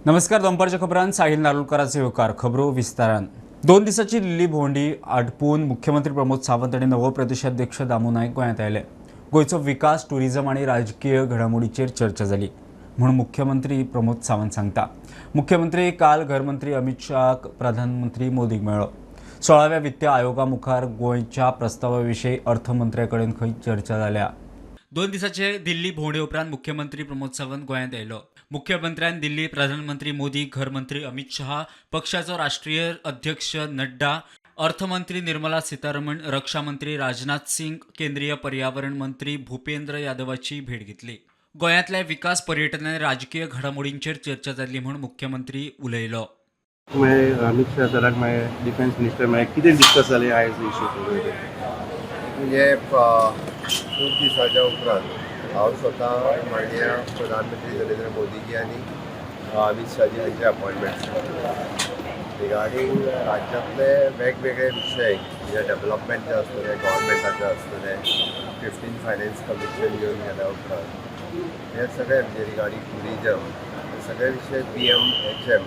नमस्कार. दंपरच्या खबरांत साहिल नारोलकरांचे होकार. खबरो विस्तारान. 2 दिसांची दिल्ली भोंवडी आटपून मुख्यमंत्री प्रमोद सावंत आणि नवो प्रदेशाध्यक्ष दामू नायक गोंयांत आयले. गोंयचो विकास, टुरिजम आणि राजकीय घडामोडींचेर चर्चा जाली म्हणून मुख्यमंत्री प्रमोद सावंत सांगता. मुख्यमंत्री काल घरमंत्री अमित शाहक प्रधानमंत्री मोदीक मेळ्ळो. 16व्या वित्त आयोगा मुखार गोंयच्या प्रस्तावाविशीं अर्थमंत्र्या कडेन खंय चर्चा जाल्या. 2 दिसांचे दिल्ली भोंवडे उपरांत मुख्यमंत्री प्रमोद सावंत गोंयांत आयलो. मुख्यमंत्र्यान दिल्ली प्रधानमंत्री मोदी, घरमंत्री अमित शाह, पक्षाचो राष्ट्रीय अध्यक्ष नड्डा, अर्थमंत्री निर्मला सीतारमण, रक्षामंत्री राजनाथ सिंग, केंद्रीय पर्यावरण मंत्री भूपेंद्र यादवाची भेट घेतली. गोंयांतल्या विकास, पर्यटन आनी राजकीय घडामोडींचेर चर्चा जाल्ली म्हूण मुख्यमंत्री उलयलो. अमित शाह सराक डिफेन्स मिनिस्टर कितें डिस्कस जालें आयज इश्यू म्हणजे 2 दिसांच्या उपरांत हांव स्वता माननीय प्रधानमंत्री नरेंद्र मोदीजी आनी अमित शाहजी हांचे अपॉयंटमेंट रिगार्डींग राज्यांतले वेगवेगळे विशय म्हणजे डेव्हलपमेंट जे आसतले गव्हर्मेंटाचे आसतले 15 फायनान्स कमिशन घेवन गेल्या उपरांत हे सगळे म्हणजे रिगार्डींग टुरिजम हे सगळे विशय PMHM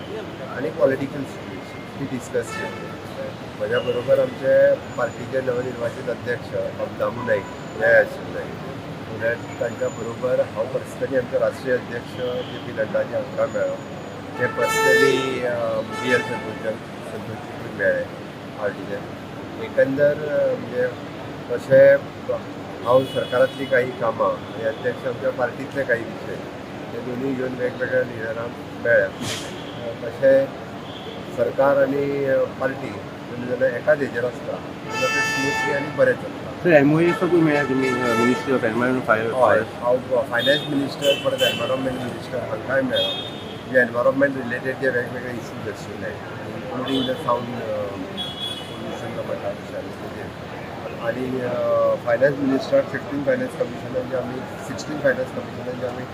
आनी पॉलिटिकल सिच्युएशन ती डिस्कस केली. म्हज्या बरोबर आमचे पार्टीचे नवनिर्वाचित अध्यक्ष दामू नायक हे आशिल्ले. तांच्या बरोबर हांव पर्सनली आमचे राष्ट्रीय अध्यक्ष JP नड्डाजी हांकां मेळ्ळो. ते पर्सनली BL संतोषजीक मेळ्ळे पार्टीचे. एकंदर म्हणजे तशें हांव सरकारांतली काही कामां आनी अध्यक्ष आमच्या पार्टींतले काही विशय ते दोनूय घेवन वेगवेगळ्या लिडरांक मेळ्ळ्या. तशें सरकार आनी पार्टी जेन्ना एकाच हेजेर आसता तेन्ना तें स्मुथली आनी बरें चलता. सर MOU पळय मेळ्ळा तुमी मिनिस्ट्री ऑफ एनवायरमेंट हांव फायनान्स मिनिस्टर परत एनवायरमेंट मिनिस्टर हांकांय मेळ्ळो. जे एनवायरमेंट रिलेटेड जे वेगवेगळे इश्यूज आशिल्ले इन्क्लुडींग द सावंड पोल्युशन आनी फायनान्स मिनिस्टराक 15 फायनान्स कमिशनान जे आमी 16 फायनान्स कमिशनान जे आमी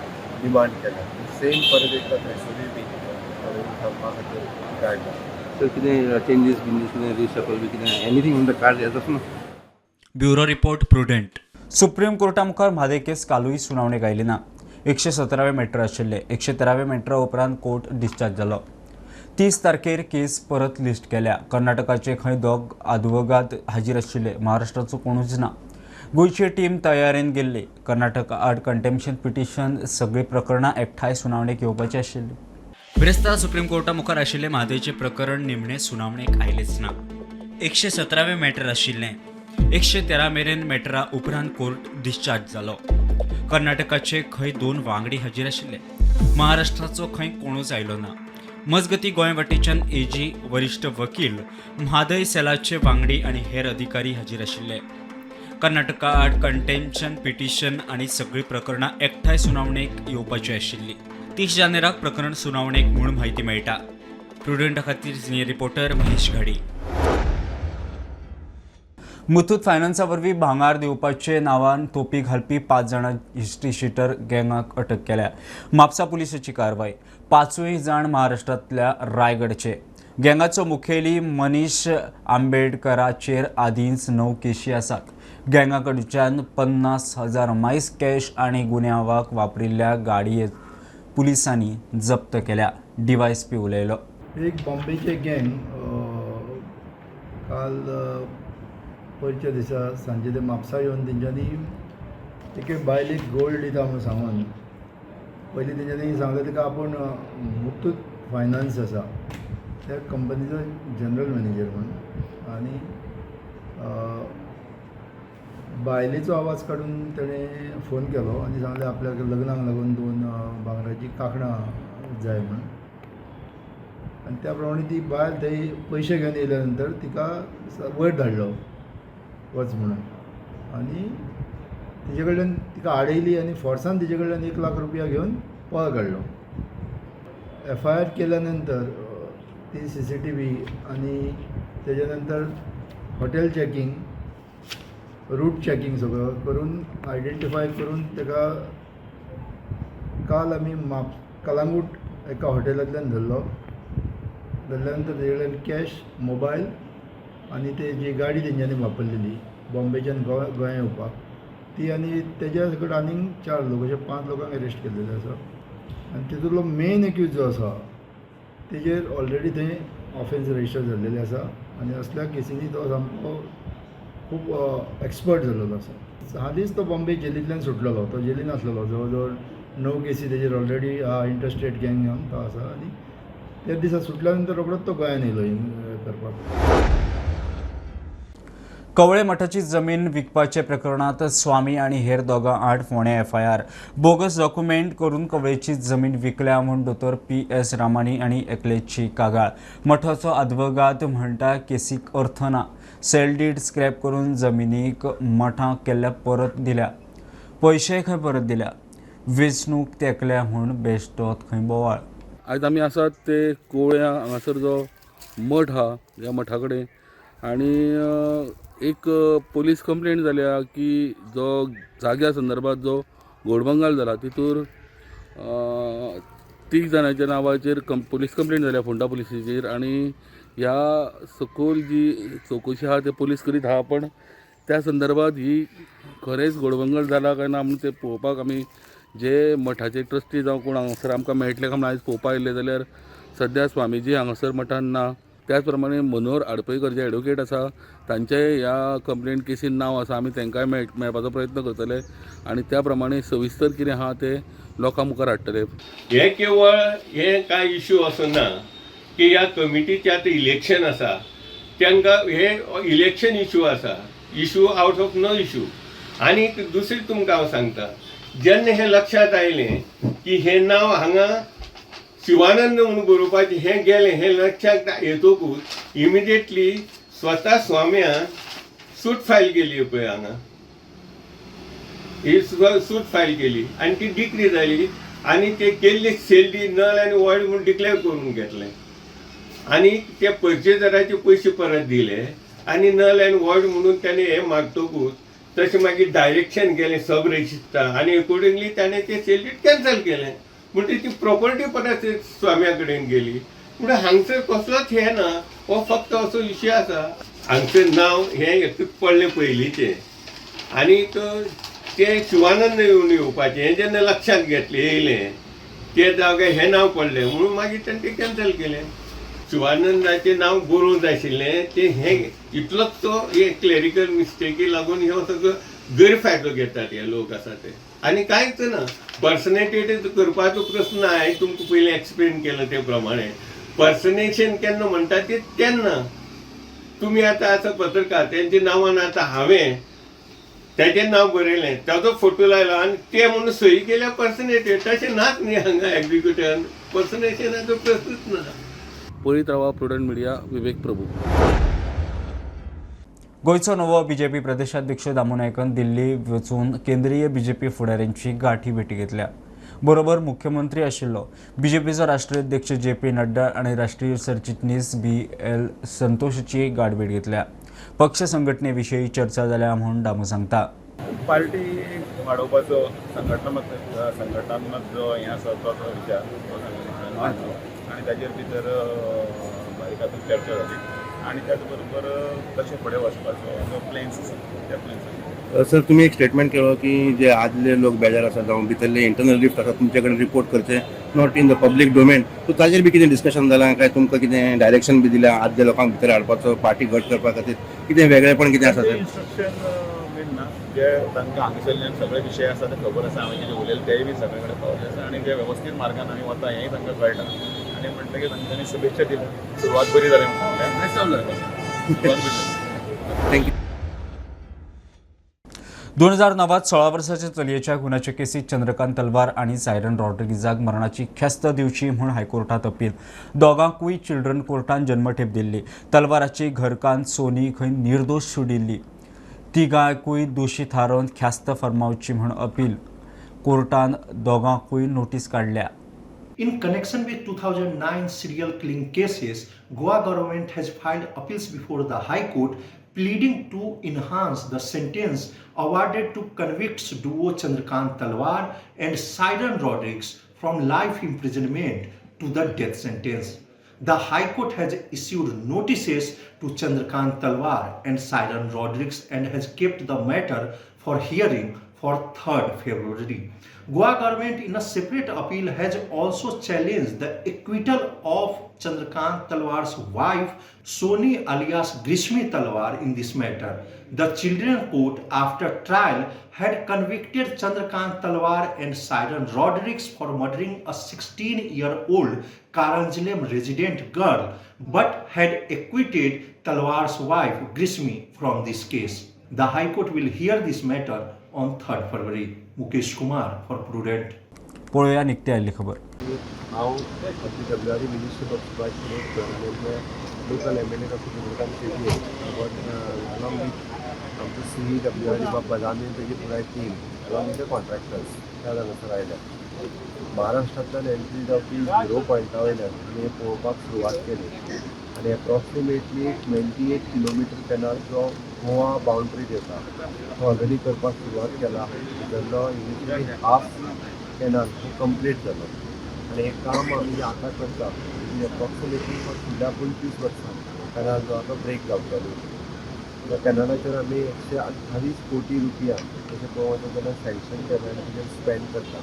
डिमांड केल्या सेम परत एकदा थंयसरूय बी थांबपा खातीर ट्राय केला. सर कितें चेंजीस कितें रिशफल बी कितें एनीथींग इन द कार्ड येता ना. Bureau report prudent. Supreme Carta मुखार म्हादय केस कालूय सुनावणेक आयली ना. 117वें मॅटर आशिल्ले. 113व्या मॅटरा उपरांत कोर्ट डिस्चार्ज जालो. 30 तारखेर केस परत लिस्ट केल्या. कर्नाटकाचे खंय दोग आदवोगाद हाजीर आशिल्ले. महाराष्ट्राचो कोणूच ना. गोंयची टीम तयारेन गेल्ली. कर्नाटक आड कंटेम्पशन पिटिशन सगळीं प्रकरणां एकठांय सुनावणेक येवपाची आशिल्ली. बिरेस्तार सुप्रीम कोर्टा मुखार आशिल्ले म्हादयचे प्रकरण निमणे सुनावणेक आयलेच ना. 117वें मॅटर आशिल्लें. 113 मेरेन मॅटरा उपरांत कोर्ट डिस्चार्ज जालो. कर्नाटकाचे खंय 2 वांगडी हाजीर आशिल्ले. महाराष्ट्राचो खंय कोणूच आयलो ना. मजगती गोंय वटेच्यान AG, वरिश्ठ वकील, म्हादय सेलाचे वांगडी आनी हेर अधिकारी हाजीर आशिल्ले. कर्नाटका आड कंटेम्पशन पिटिशन आनी सगळीं प्रकरणां एकठांय सुनावणेक येवपाची आशिल्ली. 30 जानेराक प्रकरण सुनावणेक म्हूण म्हायती मेळटा. प्रुडंटा खातीर सिनियर रिपोर्टर महेश घाडी. मुथूट फायनान्सा वरवीं भांगार दिवपाचे नांवान तोपी घालपी 5 जाणां हिस्ट्री शीटर गँगाक अटक केल्या. म्हापसा पुलिसाची कारवाय. 5ूय जाण महाराष्ट्रांतल्या रायगडचे. गँगाचो मुखेली मनीश आंबेडकराचेर आदींच 9 केशी आसात. गँगा कडच्यान 50,000 मायस कॅश आनी गुन्यांवाक वापरिल्ल्या गाडये पुलिसांनी जप्त केल्या. DYSP उलयलो. एक बॉम्बेचे गँग काल परच्या दिसा सांजे ते म्हापसा येवन तेंच्यांनी एके बायलेक गोल्ड दिता म्हणून सांगून पयलीं तेंच्यांनी सांगलें तिका आपूण मुथूट फायनान्स आसा त्या कंपनीचो जनरल मॅनेजर म्हणून. आनी बायलेचो आवाज काडून तेणें फोन केलो आनी सांगलें आपल्याक लग्नाक लागून 2 भांगराची कांकणां जाय म्हणून. आनी त्या प्रमाणे ती बायल थंय पयशे घेवन येयल्या नंतर तिका वयर धाडलो वच म्हणून. आनी तिजे कडल्यान तिका आडयली आनी फोर्सान तिजे कडल्यान 1 लाख रुपया घेवन पळ काडलो. FIR केल्या नंतर ती CCTV आनी तेजे नंतर हॉटेल चॅकींग, रूट चॅकींग सगळं करून आयडेंटिफाय करून ताका काल आमी कलांगूट एका हॉटेलांतल्यान धरलो. धरल्या नंतर तेजे कडल्यान कॅश, मोबायल आनी ते जी गाडी तेंच्यांनी वापरलेली बॉम्बेच्यान गोंया येवपाक ती आनी तेज्या सकट आनीक 4 लोक अशे 5 लोकांक अरेस्ट केल्लेले आसा. आनी तितूंतलो मेन एक्यूज जो आसा तेजेर ऑलरेडी थंय ऑफेन्स रजिस्टर जाल्लेले आसा आनी असल्या केसींनी तो सामको खूब एक्सपर्ट जाल्लो आसा. हालींच तो बॉम्बे जेलींतल्यान सुटलेलो. तो जेलीन आसलेलो. जवळ जवळ 9 केसी तेजेर ऑलरेडी इंटरस्टेट गँग घेवन तो आसा आनी त्या दिसा सुटल्या नंतर रोखडोच तो गोंयान येयलो करपाक. कवळे मठाची जमीन विकपाचे प्रकरणात स्वामी आणि हेर दोगां आड फोंड्या एफआयआर. बोगस डॉक्युमेंट करून कवळेची जमीन विकल्या म्हूण दोतोर PS रामाणी आनी एकलेची कागाळ. मठाचो आदवोगाद म्हणटा केसीक अर्थ ना. सेल डीड स्क्रॅप करून जमिनीक मठांक केल्ल्या परत दिल्या. पयशे खंय परत दिल्या. वेंचणूक तेंकल्या म्हूण बेश्टोत खंय बोवाळ. आज आमी आसात ते कोळ्या हांगासर जो मठ हा ह्या मठा कडेन आनी एक पोलीस कंप्लेंट जाल्या की जो जाग्या संदर्भात जो घोडबंगाल जाला तितूर 3 जाणांच्या नांवाचेर पोलीस कंप्लेंट जाल्या फोंडा पुलिसेचेर आनी ह्या सखोल जी चवकशी आहा ते पोलीस करीत आहा पण त्या संदर्भात ही खरेंच घोडबंगाल जाला काय ना म्हणून ते पळोवपाक आमी जे मठाचे ट्रस्टी जावं कोण हांगासर आमकां मेळटले काय म्हण आयज पळोवपाक येयले जाल्यार सद्या स्वामीजी हांगासर मठान ना. त्याच प्रमाणे मनोहर आडपयकर जे एडवोकेट आसा तांचे ह्या कंप्लेंट केसीन नांव आसा. आमी तांकांय मेळपाचो प्रयत्न करतले आनी त्या प्रमाणे सविस्तर कितें आहा ते लोकां मुखार हाडटले. हे केवळ हे काय इश्यू असो ना की ह्या कमिटीचे आतां इलेक्शन आसा तांकां हे इलेक्शन इश्यू आसा. Issue out of no issue. आनी दुसरी तुमकां हांव सांगता जेन्ना हे लक्षात आयलें की हे नांव हांगा शिवानंद म्हणून बरोवपाचें हें गेलें हें लक्षात येतकूच इमिडिएटली स्वता स्वाम्यान सूट फायल केली पळय हांगा ही सूट फायल केली आनी ती डिक्री जाली आनी ते केल्ले सेल्डी नल आनी वॉयड म्हणून डिक्लेअर करून घेतलें आनी ते पर्चेजराचे पयशे परत दिले आनी नल आनी वॉयड म्हणून ताणें हें मागतकूच तशें मागीर डायरेक्शन गेलें सब रजिस्ट्रार आनी अकॉर्डिंगली ताणें ते सेल्डीट कॅन्सल केलें. म्हणजे ती प्रॉपर्टी परत स्वाम्या कडेन गेली. म्हणजे हांगसर कसलोच हे ना. हो फक्त असो इश्यू आसा हांगसर नांव हें एकूच पडलें पयलींचें आनी ते शिवानंद येवपाचें हें जेन्ना लक्षात येयलें ते जाग्यार हें नांव पडलें म्हणून मागीर ताणें तें कॅन्सल केलें. शिवानंदाचें नांव बरोवंक जाय आशिल्लें तें हें इतलोच तो हे क्लॅरिकल मिस्टेकी लागून ह्यो सगळो गैरफायदो घेतात हे लोक आसा ते. आनी कांयच ना. पर्सनेटेड करपाचो प्रश्न हांवें तुमकां पयलीं एक्सप्लेन केलो ते प्रमाणे पर्सनेशन केन्ना म्हणटा ते तेन्ना तुमी आतां आसा पत्रकार तेंच्या नांवान आतां हांवें तेजें नांव बरयलें ताजो फोटो लायलो आनी ते म्हणून सही केल्या पर्सनेटेड तशें नाच न्ही हांगा एग्जिक्युटिव्हान पर्सनेशनाचो प्रश्नच ना. पळयत रावा प्रुडंट मिडिया. विवेक प्रभू. गोंयचो नवो BJP प्रदेशाध्यक्ष दामू नायकान दिल्ली वचून केंद्रीय BJP फुडाऱ्यांची गाठी भेटी घेतल्या. बरोबर मुख्यमंत्री आशिल्लो BJPचो राष्ट्रीय अध्यक्ष JP नड्डा आनी राष्ट्रीय सरचिटणीस BL संतोषची गाठभेट घेतल्या. पक्ष संघटने विशीं चर्चा जाल्या म्हूण दामू सांगता. पार्टी वाडोवपाचो संघटनात्मक जो हें आसा तो विचार आनी ताजेर भितर बारीकातून चर्चा जाली आनी त्याच बरोबर तशें फुडें वचपाचो जो प्लॅन्स आसा त्या प्लॅन्स. सर तुम्ही एक स्टेटमेंट केलो की जे आदले लोक बेजार आसा जावं भितरले इंटरनल लिफ्ट आसा तुमचे कडेन रिपोर्ट करचे not in the public domain. So ताजेर बी कितें डिस्कशन जालां काय तुमकां कितें डायरेक्शन बी दिल्या आदल्या लोकांक भितर हाडपाचो पार्टी घट करपा खातीर कितें वेगळेपण कितें आसा? इन्स्ट्रक्शन बीन ना जे तांकां हांगसरल्यान सगळे विशय आसा ते खबर आसा. हांवें कितें उलयलें तेय बी सगळे कडेन पावले आसा आनी जे वेवस्थीत मार्गान आमी वता हेंय तांकां कळटा आनी म्हणटकीर तांच्यांनी शुभेच्छा दिल्या. सुरवात बरी जाली म्हणून थँक्यू. 2009 16 वर्साच्या चलयेच्या गुन्ह्याच्या केसीत चंद्रकांत तलवार आणि सायरन रॉड्रिगीजाक मरणाची ख्यास्त दिवची म्हूण हायकोर्टात अपील. दोगांकूय चिल्ड्रन कोर्टान जन्मठेप दिल्ली. तलवाराची घरकान्न सोनी खंय निर्दोश सोडिल्ली. तिगांकूय दोशी थारोवन ख्यास्त फर्मावची म्हूण अपील. कोर्टान दोगांकूय नोटीस काडल्या. In connection with 2009 serial killing cases, Goa government has filed appeals before the High Court pleading to enhance the sentence awarded to convicts duo Chandrakant Talwar and Siren Rodriguez from life imprisonment to the death sentence. The High Court has issued notices to Chandrakant Talwar and Siren Rodriguez and has kept the matter for hearing for 3rd February. Goa government in a separate appeal has also challenged the acquittal of Chandrakant Talwar's wife Soni alias Grishmi Talwar in this matter. The children court after trial had convicted Chandrakant Talwar and Siren Rodriguez for murdering a 16-year-old Karanjalem resident girl but had acquitted Talwar's wife Grishmi from this case. The High Court will hear this matter on 3rd February. Mukesh Kumar for Prudent. पळोवया निकते आयिल्ली खबर. हांव WRD minister of Subhash आनी local MLA doctor Chandrakant Shetty but along with आमचो CE WRD बाब बदामी तेजी पुराय team along with the contractors त्या जागासर आयल्या. महाराष्ट्रांतल्यान एंट्री जावपी 0 पॉयंटा वयल्यान आमी पळोवपाक सुरवात केली आनी एप्रॉक्सिमेटली 28 किलोमिटर कॅनल जो गोवा बाउंड्री येता तो ऑलरेडी करपाक सुरवात केला. जेन्ना इनिशियली हाफ कॅनल हो कंप्लीट जालो आनी हें काम आमी जें आतां करता एप्रॉक्सिमेटली फुडल्या 25 वर्सां कॅनल जो आसा ब्रेक जावपालो. त्या कॅनलाचेर आमी 128 कोटी रुपया तशें पळोवंक जाल्यार सँक्शन केला आनी तेजेर स्पेंड करता.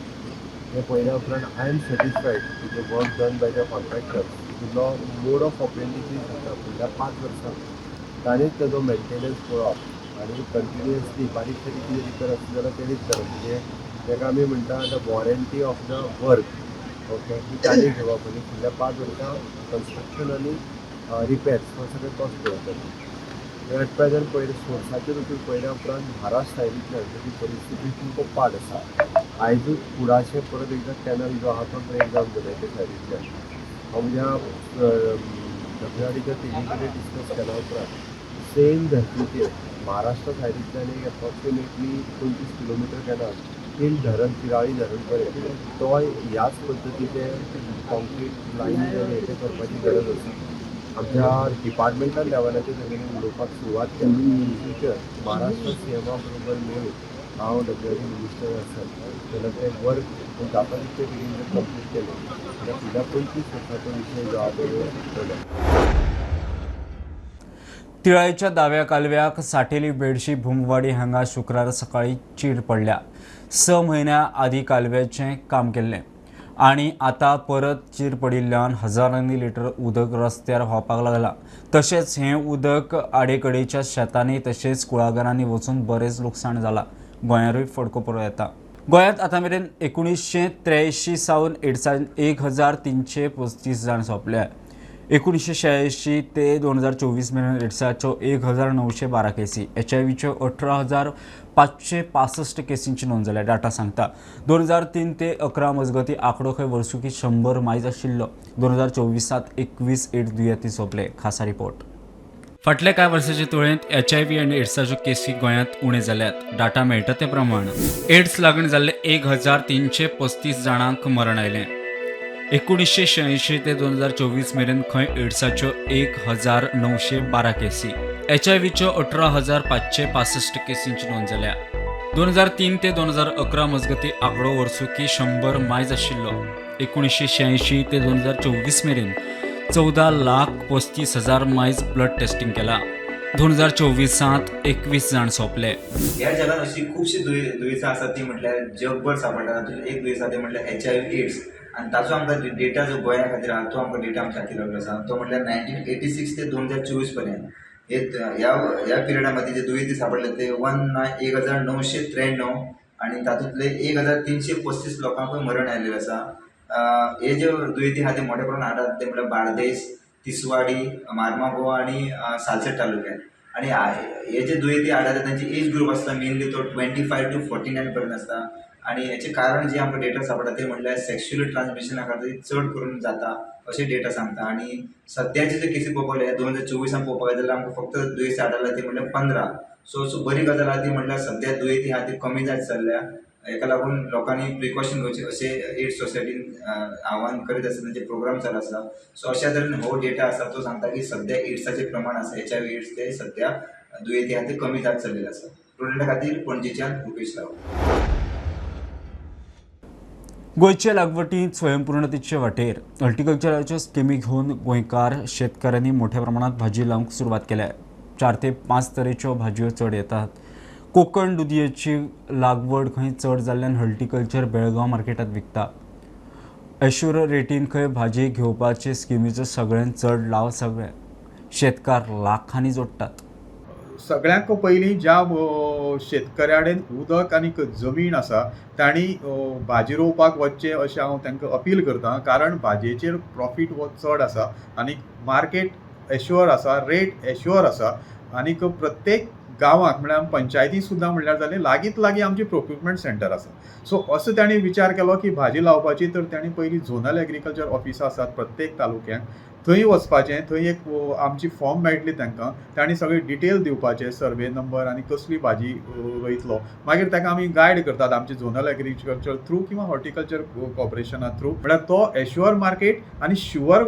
हे पयल्या उपरांत I am satisfied with the work done by the contractors. तुजो मोड ऑफ ऑपरेटिव्ह जाता फुडल्या 5 वर्सां ताणीच तेजो मेंटेनन्स पळोवप आनी कंटिन्युअसली बारीक सारीक कितें रिपेर आसली जाल्यार तेणीच करप. म्हणजे ताका आमी म्हणटा the warranty of the work okay ही ताणी घेवप आनी फुडल्या 5 वर्सां कन्स्ट्रक्शन आनी रिपेर्स हो सगळें तोच पळयतलो. एट प्रेजंट पळय सोर्साचेर वचून पळयल्या उपरांत महाराष्ट्र सायडींतल्यान तेजी परिस्थिती खूब पाड आसा. आयजूच फुडाशें परत एकदां कॅनल जो आहा तो ब्रेक जावन जाता ते सायडींतल्यान. हांव म्हज्या WRDच्या टिमी कडेन डिस्कस केल्या उपरांत सेम धर्तीचेर महाराष्ट्र सायडींतल्यान एक एप्रॉक्सिमेटली 25 किलोमिटर कॅनल तीन धरण पिराळी धरण पर्यंत तोय ह्याच पद्दतीचे कॉन्क्रीट लायन हें करपाची गरज आसा. आमच्या डिपार्टमेंटल लेवलाचेर सगळें उलोवपाक सुरवात केली. इन फ्युचर महाराष्ट्र CMA बरोबर मेळून हांव WRD मिनिस्टर आसा जाल्यार तें वर्क जाता तितले बेगीन जर कंप्लीट केलें जाल्यार फुडल्या 25 वर्सांचो विशय जो आसा तो सुटलो. तिळाईच्या दाव्या कालव्याक साठेली बेडशी भुमवाडी हांगा शुक्रार सकाळी चीड पडल्या. 6 म्हयन्या आदी कालव्याचें काम केल्लें आनी आतां परत चीड पडिल्ल्यान हजारांनी लिटर उदक रस्त्यार व्हांवपाक लागलां. तशेंच हें उदक आडेकडेच्या शेतांनी तशेंच कुळागरांनी वचून बरेंच लुकसाण जालां. गोंयारूय फडको पळोवं येता. गोंयांत आतां मेरेन 1983 सावन एड्सान 1335 जाण सोंपल्या. 1986 ते 2024 मेरेन एड्साच्यो 1912 केसी, HIVच्यो 18,565 केसींची नोंद जाल्या, डाटा सांगता. 2003 ते 11 मजगती आंकडो खंय वर्सुकी 100 मायज आशिल्लो. 2024 21 एड्स दुयेंती सोंपले. खासा रिपोर्ट. फाटल्या कांय वर्सांचे तुळेंत HIV आनी एड्साच्यो केसी गोंयांत उणे जाल्यात. डाटा मेळटा ते प्रमाण एड्स लागण जाल्ले 1335 जाणांक मरण आयलें. 1986 ते 2024 मेरेन खंय एड्साच्यो 1912 केसी, HIVच्यो 18,565 केसींची नोंद जाल्या. 2003 ते 2011 मजगती आंकडो वर्सुकी 100 मायज आशिल्लो. 1986 ते 2024 मेरेन 14,35,000 मायज ब्लड टेस्टिंग केला. 2024 21 जाण सोंपले. ह्या जगात अशी खुबशी दुयेंसां आसात ती म्हटल्यार जगभर सापडटा. तातूंत एक दुयेंस आसा तें म्हटल्यार HIV एड्स. आनी ताचो आमकां डेटा जो गोंया खातीर आहा तो आमकां डेटा आमच्या खातीर लागलो आसा. तो म्हटल्यार 1986 ते 2024 पर्यंत ह्या पिरियडा मदीं जे दुयेंती सापडले ते 1993 आनी तातूंतले 1,335 लोकांक मरण आयलेलें आसा. हे जे दुयेंती आहा ते मोठ्या प्रमाणात आढळटात ते म्हटल्यार बार्देस, तिसवाडी, मार्मागोवा आनी सालसेट तालुक्यांत. आनी हे जे दुयेंती आढळटात तांची एज ग्रुप आसता मेनली तो 25 to 49 पर्यंत आसता. आनी हेचें कारण जे आमकां डेटा सापडटा ते म्हटल्यार सेक्शुअल ट्रान्समिशना खातीर चड करून जाता अशें डेटा सांगता. आनी सद्याचे जे केसी पळोवपाक गेल्यार 2024 पळोवपाक जाल्यार आमकां फक्त दुयेंस आढळ्ळा ती म्हटल्यार 15. सो बरी गजाल आहा ती म्हटल्यार सद्या दुयेंती आहा ती कमी जायत चल्ल्या. हेका लागून लोकांनी प्रिकॉशन घेवचें अशें एड्स सोसायटीन आव्हान करीत आसा, तांचे प्रोग्राम चालू आसा. सो अशा तरेन हो डेटा आसा तो सांगता की सद्या एड्साचें प्रमाण आसा HIV एड्स ते सद्या दुयेंती आहा ते कमी जायत चल्लेले आसा. स्टुडंटा खातीर पणजेच्यान रुपेश राव. गोंयचे लागवटींत स्वयंपूर्णतेचे वाटेर हॉर्टिकल्चराच्यो स्किमी घेवन गोंयकार शेतकाऱ्यांनी मोठ्या प्रमाणात भाजी लावंक सुरवात केल्या. 4 ते 5 तरेच्यो भाजयो चड येतात. कोकण दुदयेची लागवड खंय चड जाल्ल्यान हॉर्टिकल्चर बेळगांव मार्केटात विकता. एश्युर रेटीन खंय भाजी घेवपाचे स्किमीचो सगळ्यांत चड लाव सगळे शेतकार लाखांनी जोडटात. सगळ्यांक पयलीं ज्या शेतकऱ्या कडेन उदक आनी जमीन आसा तांणी भाजी रोवपाक वचचें अशें हांव तांकां अपील करतां. कारण भाजयेचेर प्रॉफीट हो चड आसा आनी मार्केट एश्युअर आसा, रेट एश्युअर आसा. आनीक प्रत्येक गांवांत म्हळ्यार पंचायती सुद्दां म्हणल्यार जालें लागींच लागीं आमची प्रोक्युरमेंट सेंटर आसा. सो असो तांणी विचार केलो की भाजी लावपाची, तर तांणी पयलीं झोनल एग्रीकल्चर ऑफिसां आसात प्रत्येक तालुक्यांत, थंय वचपाचें. थंय एक आमची फॉर्म मेळटली तांकां. तांणी सगळे डिटेल दिवपाचे, सर्वे नंबर आनी कसली भाजी रोयतलो. मागीर ताका आमी गायड करतात आमचे झोनल एग्रीकल्चर थ्रू किंवा हॉर्टिकल्चर कॉर्पोरेशना थ्रू. म्हळ्यार तो एश्युअर मार्केट आनी शुअर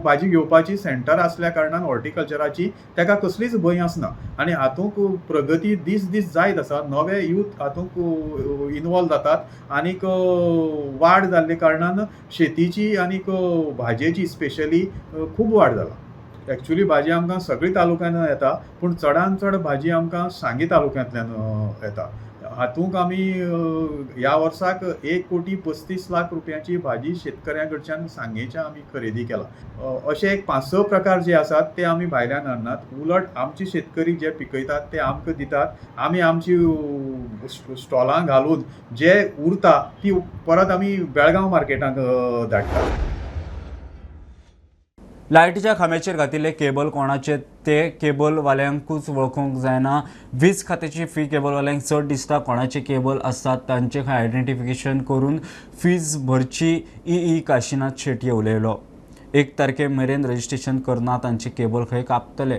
भाजी घेवपाची सेंटर आसल्या कारणान हॉर्टिकल्चराची ताका कसलीच भंय आसना. आनी हातूंत प्रगती दीस दीस जायत आसा. नवे यूथ हातूंत इनवॉल्व जातात आनीक वाड जाल्ले कारणान शेतीची आनीक भाजयेची स्पेशली खूब वाड जाला. एक्चुली भाजी आमकां सगळी तालुक्यान येता, पूण चडांत चड भाजी आमकां सांगी तालुक्यांतल्यान येता. हातूंत आमी ह्या वर्साक 1,35,00,000 रुपयाची भाजी शेतकऱ्यां कडच्यान सांगेच्या आमी खरेदी केला. अशे एक 5-6 प्रकार जे आसात ते आमी भायल्यान हाडनात. उलट आमचे शेतकरी जे पिकयतात ते आमकां दितात. आमी आमची स्टॉलां घालून जे उरता ती परत आमी बेळगांव मार्केटांत धाडटात. लायटीच्या खांब्याचेर घातिल्ले केबल कोणाचे ते केबलवाल्यांकूच वळखूंक जायना. वीज खात्याची फी केबलवाल्यांक चड दिसता. कोणाचे केबल आसतात तांचे खंय आयडेंटिफिकेशन करून फीज भरची. ई काशीनाथ शेटये उलयलो. 1 तारखे मेरेन रजिस्ट्रेशन करना तांचे केबल खंय कापतले.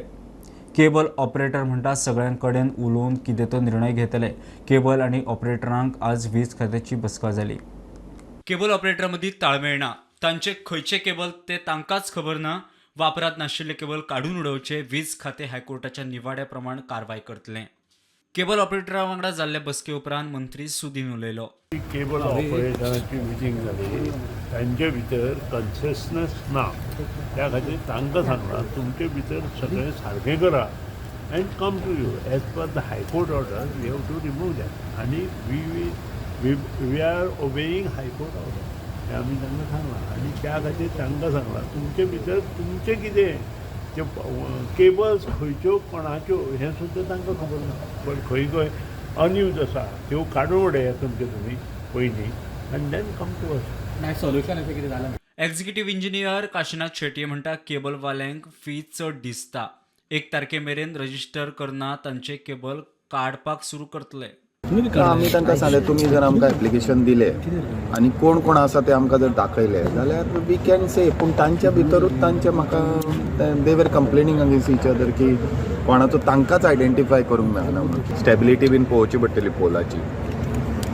केबल ऑपरेटर म्हणटा सगळ्यां कडेन उलोवन कितें तो निर्णय घेतले. केबल आनी ऑपरेटरांक आज वीज खात्याची बसका जाली. केबल ऑपरेटरा मदीं ताळमेळ ना. तांचे खंयचे केबल ते तांकांच खबर ना. वापरात नाशिल्ले केबल काडून उडोवचे. वीज खातें हायकोर्टाच्या निवाड्या प्रमाण कारवाय करतलें. केबल ऑपरेटरा वांगडा जाल्ले बसके उपरांत मंत्री सुदीन उलयलो. केबल ऑपरेटरांची मिटींग जाली, तांचे भितर कन्सिस्टन्स ना. त्या खातीर तांकां सांगलां तुमचे भितर सगळें सारकें करा and come to you as per the high court order we have to remove that. आनी we are obeying high court order हें आमी तांकां सांगलां. आनी त्या खातीर तांकां सांगलां तुमचे भितर तुमचें कितें ते केबल्स खंयच्यो कोणाच्यो हें सुद्दां तांकां खबर ना. पण खंय खंय अनयूज आसा त्यो काडून उडयात तुमचे तुमी पयलीं आनी then come to us. Solution अशें कितें जालें? एक्झिक्युटिव्ह इंजिनियर काशीनाथ शेटये म्हणटा केबलवाल्यांक फी चड दिसता. 1 तारखे मेरेन रजिस्टर करना तांचे केबल काडपाक सुरू करतले. आमी तांकां सांगलें तुमी जर आमकां एप्लिकेशन दिलें आनी कोण कोण आसा ते आमकां जर दाखयले जाल्यार वी कॅन से. पूण तांच्या भितरूच तांचे म्हाका दे वर कंप्लेनिंग अगेन्स्ट इच अदर की कोणाचो तांकांच आयडेंटिफाय करूंक मेळना म्हणून. स्टेबिलिटी बीन पळोवची पडटली पोलाची.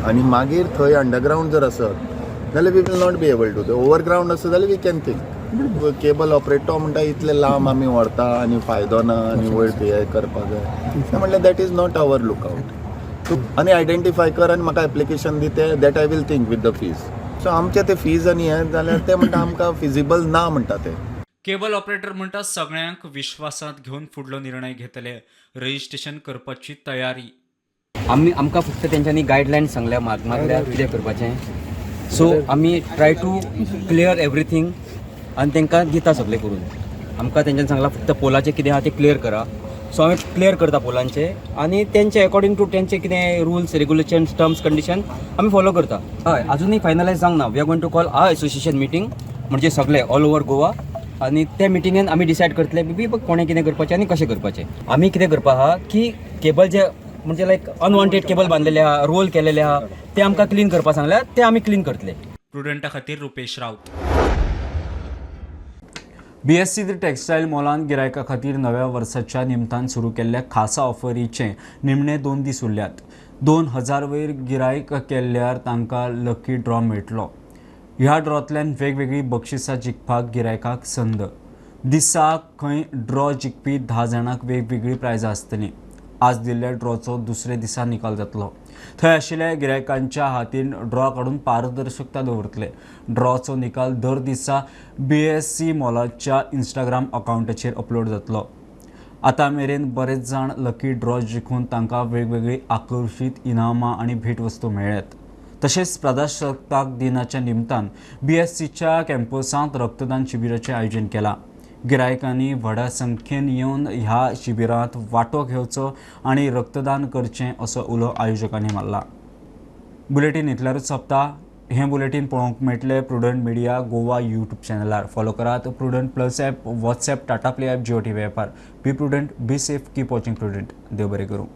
आनी मागीर थंय अंडरग्रावंड जर आसत जाल्यार we will not be able to. Overground आसत जाल्यार we can think. Cable operator म्हणटा इतले लांब आमी व्हरता आनी फायदो ना आनी वयर हे करपाक जाय म्हणल्यार that is not our lookout. आनी आयडेंटिफाय कर आनी म्हाका एप्लिकेशन दिते that I will think with the fees. So आमचे ते फीज आनी हें जाल्यार ते म्हणटा आमकां फिजिबल ना म्हणटा ते. केबल ऑपरेटर म्हणटा सगळ्यांक विश्वासांत घेवन फुडलो निर्णय घेतले. रजिस्ट्रेशन करपाची तयारी. आमकां फक्त तेंच्यांनी गायडलायन सांगल्या मागल्या कितें करपाचें. सो आमी ट्राय टू क्लियर एवरीथींग आनी तांकां दिता सगळें करून. आमकां तेंच्यांनी सांगलां फक्त पोलाचें कितें आहा तें क्लियर करा. सो हांवें क्लियर करता पोलांचे आनी तेंचे अकॉर्डिंग टू तेंचे कितें रुल्स रेग्युलेशन्स टर्म्स कंडिशन आमी फॉलो करता. हय अजुनूय फायनलायज जावंक ना. We are going to call our association meeting म्हणजे सगळे ऑल ओवर गोवा. आनी त्या मिटिंगेन आमी डिसायड करतले बी कोणें कितें करपाचें आनी कशें करपाचें. आमी कितें करपा आहा की केबल जे म्हणजे लायक अनवॉन्टेड केबल बांदलेले आहा, रोल केलेले आहा ते आमकां क्लीन करपा सांगल्यार ते आमी क्लीन करतले. प्रुडंटा खातीर रुपेश रावत. BSC टेक्स्टायल मॉलान गिरायका खातीर नव्या वर्साच्या निमतान सुरू केल्ल्या खासा ऑफरीचे निमणे 2 दीस उरल्यात. 2000 वयर गिरायक केल्ल्यार तांकां लकी ड्रॉ मेळटलो. ह्या ड्रॉतल्यान वेगवेगळी बक्षिसां जिखपाक गिरायकाक संद. दिसाक खंय ड्रॉ जिखपी 10 जाणांक वेगवेगळी प्रायजां आसतलीं. आज दिल्ल्या ड्रॉचो दुसरे दिसा निकाल जातलो. थंय आशिल्ल्या गिरायकांच्या हातीन ड्रॉ काडून पारदर्शकता दवरतले. ड्रॉचो निकाल दर दिसा BSC मॉलाच्या इंस्टाग्राम अकावंटाचेर अपलोड जातलो. आतां मेरेन बरेच जाण लकी ड्रॉ जिखून तांकां वेगवेगळी आकर्शीत इनामां आनी भेटवस्तू मेळ्ळ्यात. तशेंच प्रजासत्ताक दिनाच्या निमतान BSCच्या कॅम्पसांत रक्तदान शिबिराचें आयोजन केलां. गिरायकांनी व्हडा संख्येन येवन ह्या शिबिरांत वांटो घेवचो आनी रक्तदान करचें असो उलो आयोजकांनी मारला. बुलेटीन इतल्यारूच सोंपता. हें बुलेटीन पळोवंक मेळटलें प्रुडंट मिडिया गोवा यूट्यूब चॅनलार. फॉलो करात Prudent plus app, WhatsApp, Tata play app, Jio TV ॲपार. Be Prudent, be safe, keep watching Prudent. देव बरें करूं.